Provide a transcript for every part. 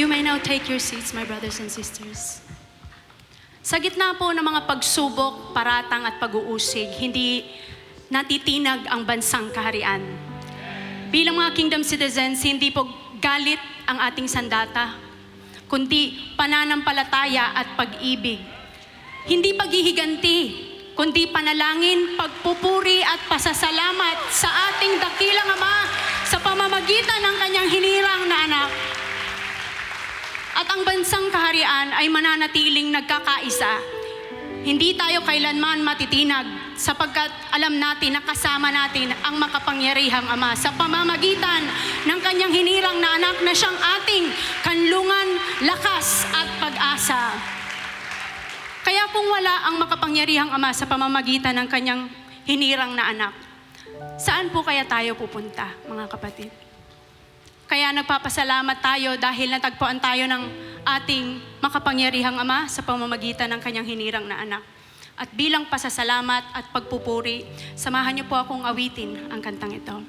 You may now take your seats, my brothers and sisters. Sa gitna po ng mga pagsubok, paratang at pag-uusig, hindi natitinag ang bansang kaharian. Bilang mga kingdom citizens, hindi po galit ang ating sandata, kundi pananampalataya at pag-ibig. Hindi paghihiganti, kundi panalangin, pagpupuri at pasasalamat sa ating dakilang Ama sa pamamagitan ng kanyang hinirang na anak. At ang bansang kaharian ay mananatiling nagkakaisa. Hindi tayo kailanman matitinag sapagkat alam natin na kasama natin ang makapangyarihang Ama sa pamamagitan ng kanyang hinirang na anak na siyang ating kanlungan, lakas at pag-asa. Kaya kung wala ang makapangyarihang Ama sa pamamagitan ng kanyang hinirang na anak, saan po kaya tayo pupunta, mga kapatid? Kaya nagpapasalamat tayo dahil natagpuan tayo ng ating makapangyarihang Ama sa pamamagitan ng kanyang hinirang na anak. At bilang pasasalamat at pagpupuri, samahan niyo po akong awitin ang kantang ito.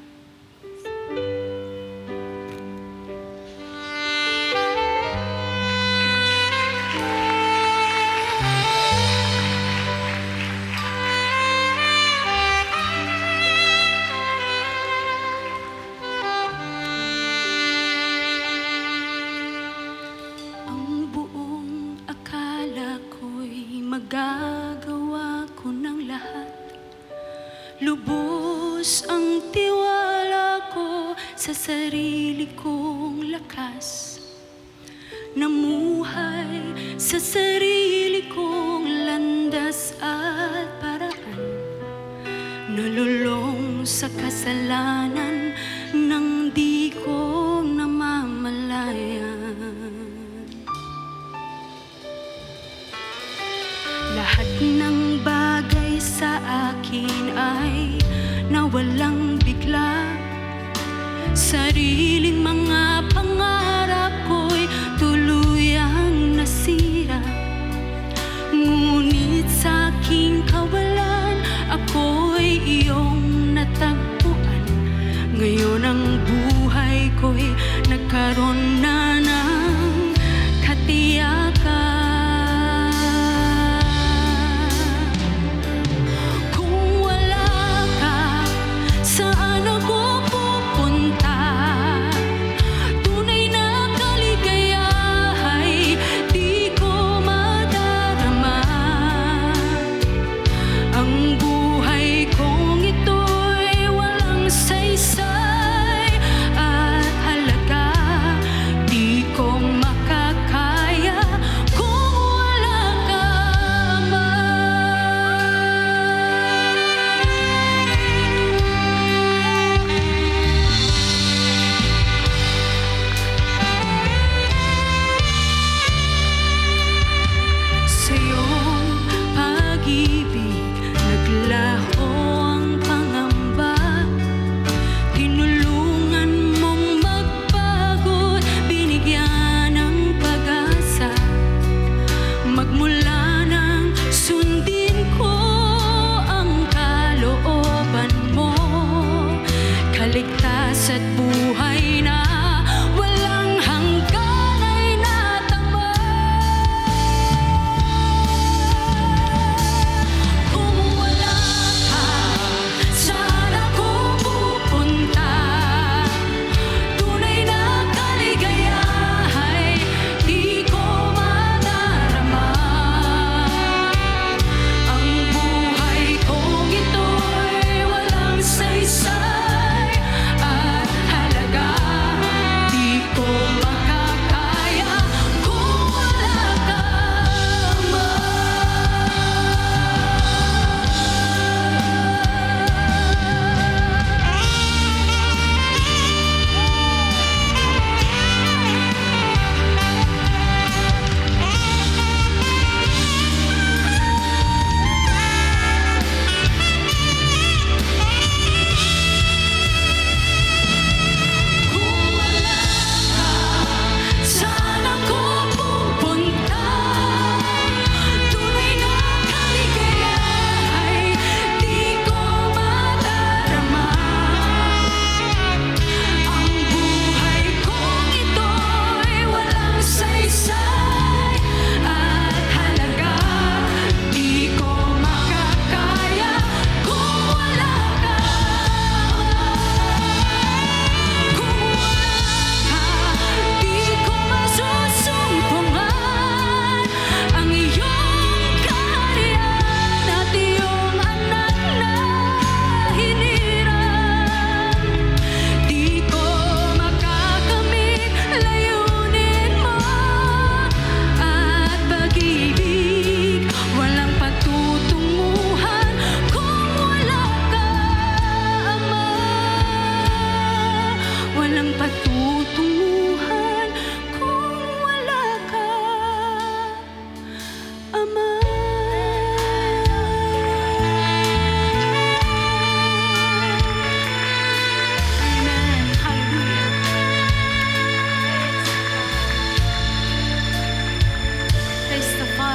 Magagawa ko ng lahat. Lubos ang tiwala ko sa sarili kong lakas. Namuhay sa sarili kong landas at paraan. Nalulong sa kasalanan nang di ko namamalayan. Lahat ng bagay sa akin ay nawalang bigla. Sariling mga pangarap ko'y tuluyang nasira. Ngunit sa aking kawalan, ako'y iyong natagpuan. Ngayon ang buhay ko'y nagkaroon na ng katiyakan.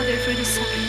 Father, for this time.